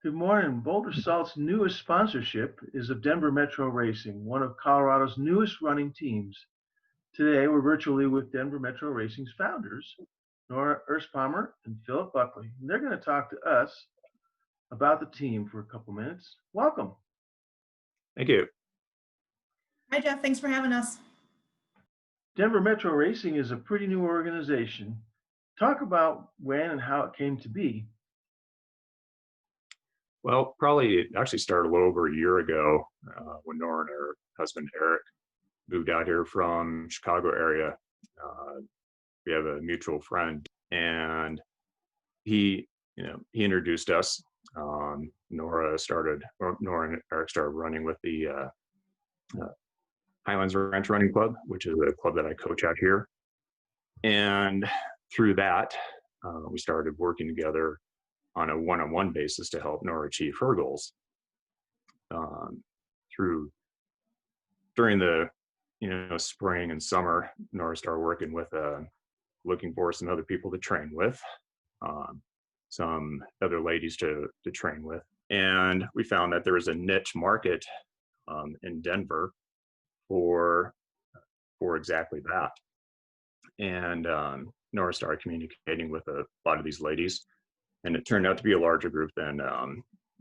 Good morning. Boulder Salt's newest sponsorship is of Denver Metro Racing, one of Colorado's newest running teams. Today, we're virtually with Denver Metro Racing's founders, Nora Erspalmer and Philip Buckley. And they're going to talk to us about the team for a couple minutes. Welcome. Thank you. Hi, Jeff. Thanks for having us. Denver Metro Racing is a pretty new organization. Talk about when and how it came to be. Well, probably it actually started a little over a year ago when Nora and her husband Eric moved out here from Chicago area. We have a mutual friend, and he introduced us. Nora and Eric started running with the Highlands Ranch Running Club, which is a club that I coach out here. And through that, we started working together on a one-on-one basis to help Nora achieve her goals. During the spring and summer, Nora started working with looking for some other people to train with, some other ladies to train with, and we found that there was a niche market in Denver for exactly that. And Nora started communicating with a lot of these ladies, and it turned out to be a larger group than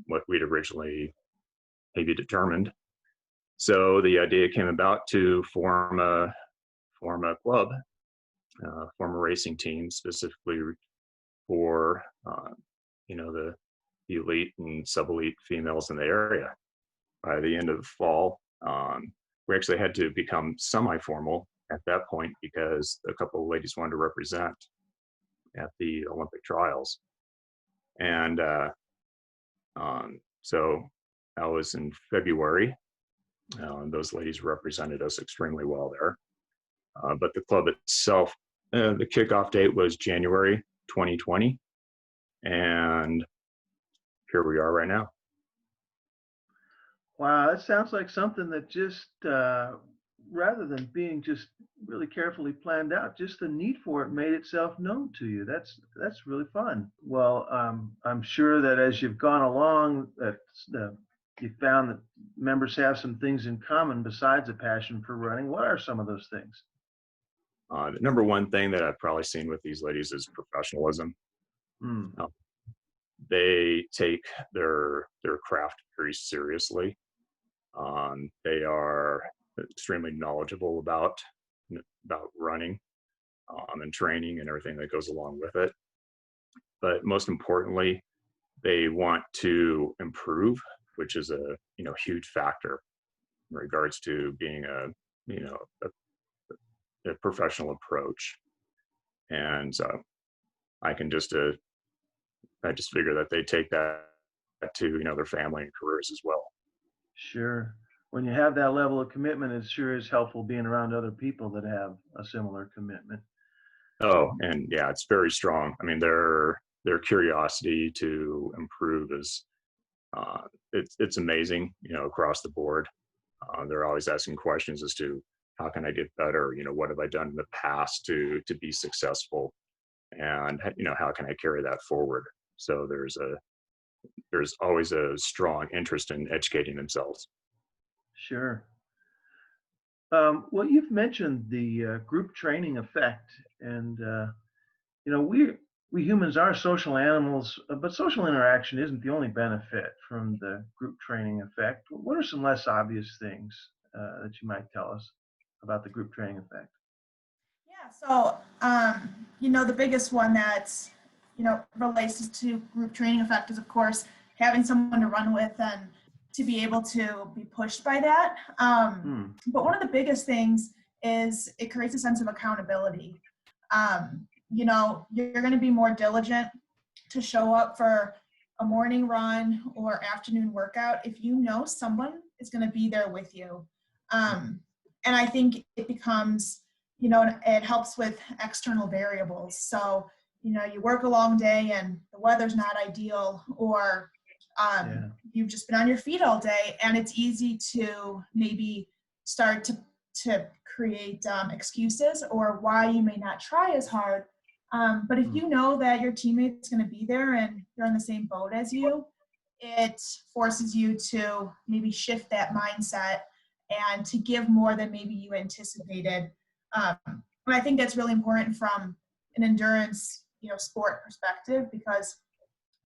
what we'd originally maybe determined. So the idea came about to form a club, form a racing team specifically for the elite and sub-elite females in the area. By the end of the fall, we actually had to become semi-formal at that point because a couple of ladies wanted to represent at the Olympic trials. And so that was in February. Those ladies represented us extremely well there. But the club itself, the kickoff date was January 2020. And here we are right now. Wow, that sounds like something that just, rather than being just really carefully planned out, just the need for it made itself known to you. That's really fun. Well, I'm sure that as you've gone along, that you found that members have some things in common besides a passion for running. What are some of those things? The number one thing that I've probably seen with these ladies is professionalism. They take their craft very seriously. They are extremely knowledgeable about running and training and everything that goes along with it. But most importantly, they want to improve, which is a huge factor in regards to being a professional approach. And so I just figure that they take that to their family and careers as well. Sure. When you have that level of commitment, it sure is helpful being around other people that have a similar commitment. Oh, and yeah, it's very strong. I mean, their curiosity to improve is it's amazing, across the board. They're always asking questions as to how can I get better? What have I done in the past to be successful? And how can I carry that forward? So there's always a strong interest in educating themselves. Sure. Well, you've mentioned the group training effect, and we humans are social animals, but social interaction isn't the only benefit from the group training effect. What are some less obvious things that you might tell us about the group training effect? Yeah, so the biggest one that's relates to group training effect is, of course, having someone to run with and to be able to be pushed by that. But one of the biggest things is it creates a sense of accountability. You're going to be more diligent to show up for a morning run or afternoon workout if you know someone is going to be there with you. And I think it becomes, it helps with external variables. So, you work a long day and the weather's not ideal, or you've just been on your feet all day, and it's easy to maybe start to create excuses or why you may not try as hard. But if you know that your teammate's going to be there and they're on the same boat as you, it forces you to maybe shift that mindset and to give more than maybe you anticipated. And I think that's really important from an endurance, sport perspective, because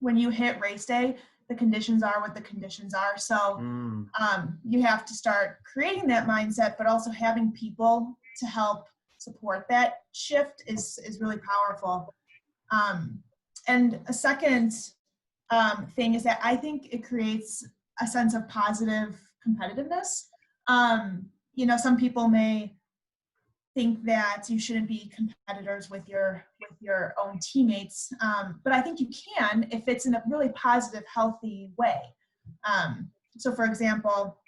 when you hit race day, the conditions are what the conditions are. So you have to start creating that mindset, but also having people to help support that shift is really powerful. And a second thing is that I think it creates a sense of positive competitiveness. Some people may think that you shouldn't be competitors with your own teammates, but I think you can if it's in a really positive, healthy way. So, for example,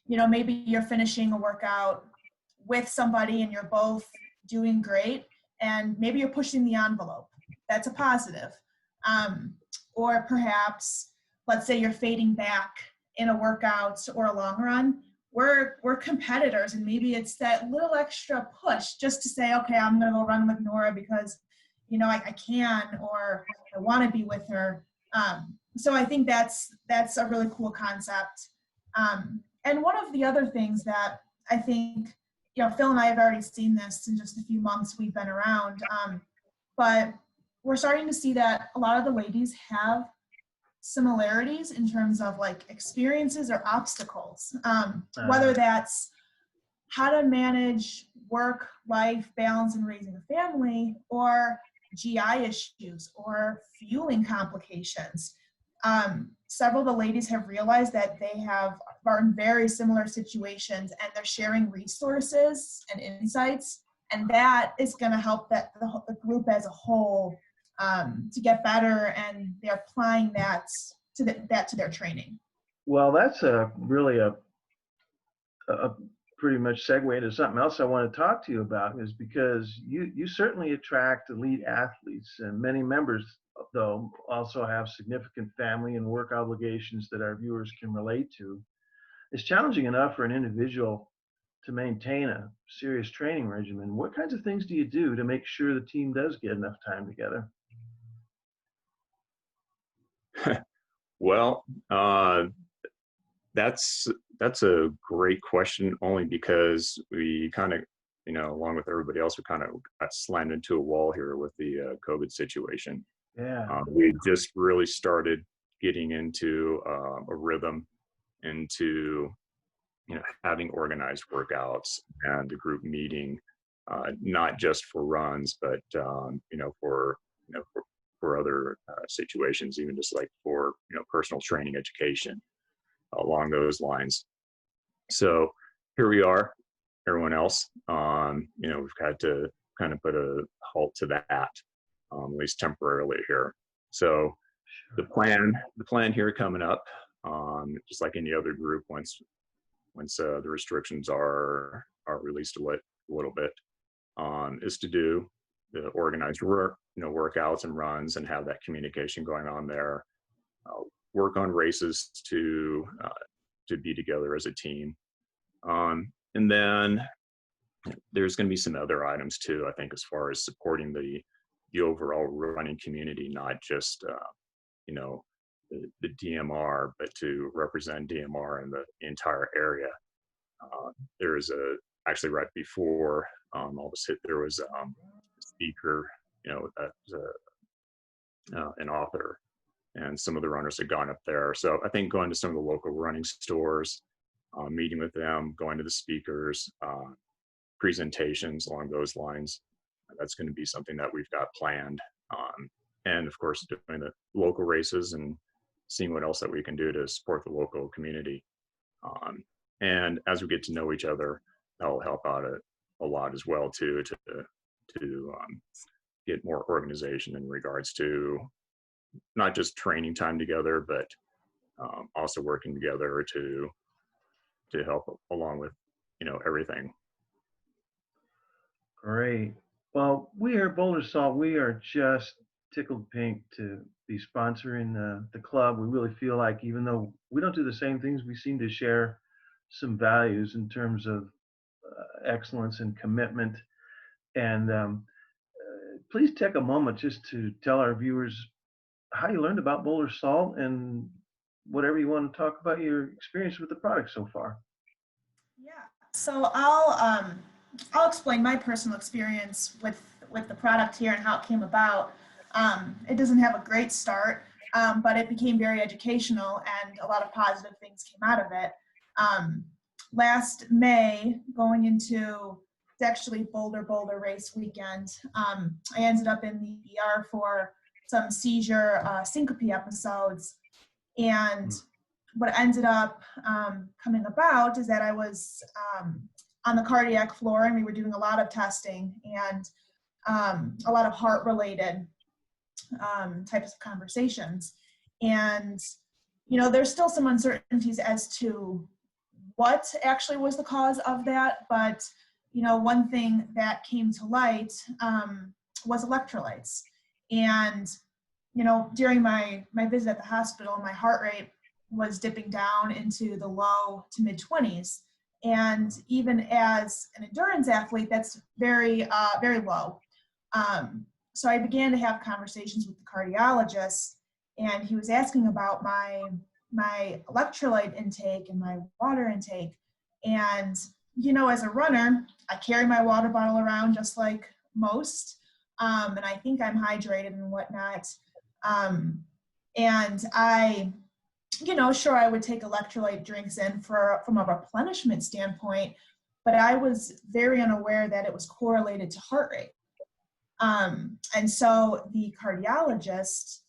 maybe you're finishing a workout with somebody and you're both doing great, and maybe you're pushing the envelope. That's a positive. Or perhaps, let's say you're fading back in a workout or a long run. We're competitors, and maybe it's that little extra push just to say, okay, I'm gonna go run with Nora because I can, or I want to be with her. So I think that's a really cool concept. And one of the other things that I think, Phil and I have already seen this in just a few months we've been around, but we're starting to see that a lot of the ladies have similarities in terms of like experiences or obstacles, whether that's how to manage work-life balance and raising a family, or GI issues or fueling complications. Several of the ladies have realized that they are in very similar situations, and they're sharing resources and insights, and that is going to help the group as a whole to get better, and they're applying that to their training. Well, that's really a pretty much segue into something else I want to talk to you about, is because you certainly attract elite athletes, and many members, though, also have significant family and work obligations that our viewers can relate to. It's challenging enough for an individual to maintain a serious training regimen. What kinds of things do you do to make sure the team does get enough time together? Well, that's a great question, only because we kind of, along with everybody else, we kind of got slammed into a wall here with the COVID situation. Yeah. We just really started getting into a rhythm, into having organized workouts and the group meeting, not just for runs, but for other situations, even just like for personal training education along those lines. So here we are, everyone else. We've had to kind of put a halt to that, at least temporarily here. So the plan here coming up, just like any other group, once the restrictions are released a little bit, is to do the organized workouts and runs, and have that communication going on there. Work on races to be together as a team, and then there's going to be some other items too, I think, as far as supporting the overall running community, not just the DMR, but to represent DMR in the entire area. There's actually right before all this hit, there was a speaker, an author, and some of the runners had gone up there. So I think going to some of the local running stores, meeting with them, going to the speakers, presentations along those lines, that's going to be something that we've got planned. And of course, doing the local races and seeing what else that we can do to support the local community. And as we get to know each other, that'll help out a lot as well too, to get more organization in regards to not just training time together, but also working together to help along with everything. Great. Well, we here at Boulder Salt, we are just tickled pink to be sponsoring the club. We really feel like, even though we don't do the same things, we seem to share some values in terms of excellence and commitment. And please take a moment just to tell our viewers how you learned about Boulder Salt, and whatever you want to talk about your experience with the product so far. Yeah. So I'll explain my personal experience with the product here and how it came about. It doesn't have a great start, but it became very educational and a lot of positive things came out of it. Last May, going into it's actually Boulder race weekend, I ended up in the ER for some seizure syncope episodes, and what ended up coming about is that I was on the cardiac floor and we were doing a lot of testing and a lot of heart-related types of conversations. And, you know, there's still some uncertainties as to what actually was the cause of that. But, you know, one thing that came to light was electrolytes. And, you know, during my visit at the hospital, my heart rate was dipping down into the low to mid 20s. And even as an endurance athlete, that's very, very low. So I began to have conversations with the cardiologist, and he was asking about my electrolyte intake and my water intake. And, you know, as a runner, I carry my water bottle around just like most. And I think I'm hydrated and whatnot. And I, you know, sure, I would take electrolyte drinks in from a replenishment standpoint, but I was very unaware that it was correlated to heart rate. And so the cardiologist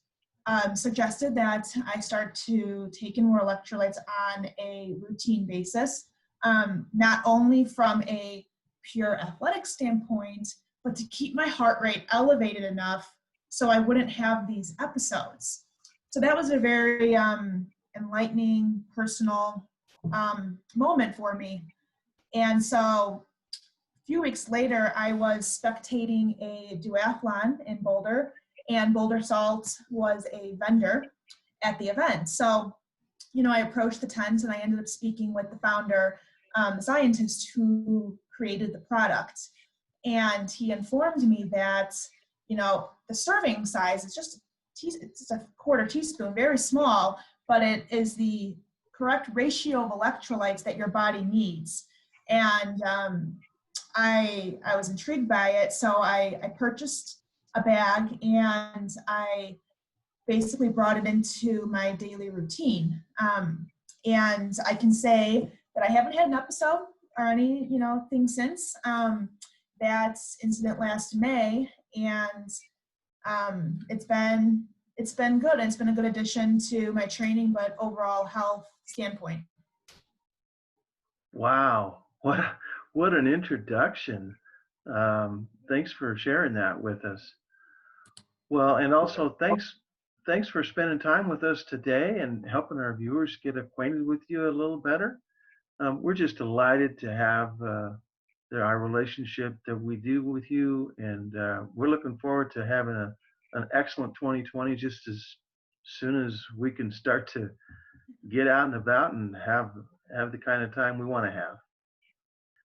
suggested that I start to take in more electrolytes on a routine basis, not only from a pure athletic standpoint, but to keep my heart rate elevated enough so I wouldn't have these episodes. So that was a very enlightening, personal moment for me. And so a few weeks later, I was spectating a duathlon in Boulder, and Boulder Salt was a vendor at the event. So, you know, I approached the tent and I ended up speaking with the founder, the scientist who created the product. And he informed me that, you know, the serving size is just it's a quarter teaspoon, very small, but it is the correct ratio of electrolytes that your body needs. And I was intrigued by it, so I purchased a bag and I basically brought it into my daily routine. And I can say that I haven't had an episode or any, you know, thing since. That incident last May, and it's been good. It's been a good addition to my training, but overall health standpoint. Wow, what an introduction. Thanks for sharing that with us. Well, and also thanks for spending time with us today and helping our viewers get acquainted with you a little better. We're just delighted to have our relationship that we do with you, and we're looking forward to having an excellent 2020 just as soon as we can start to get out and about and have the kind of time we want to have.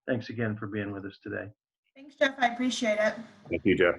Thanks again for being with us today. Thanks, Jeff. I appreciate it. Thank you, Jeff.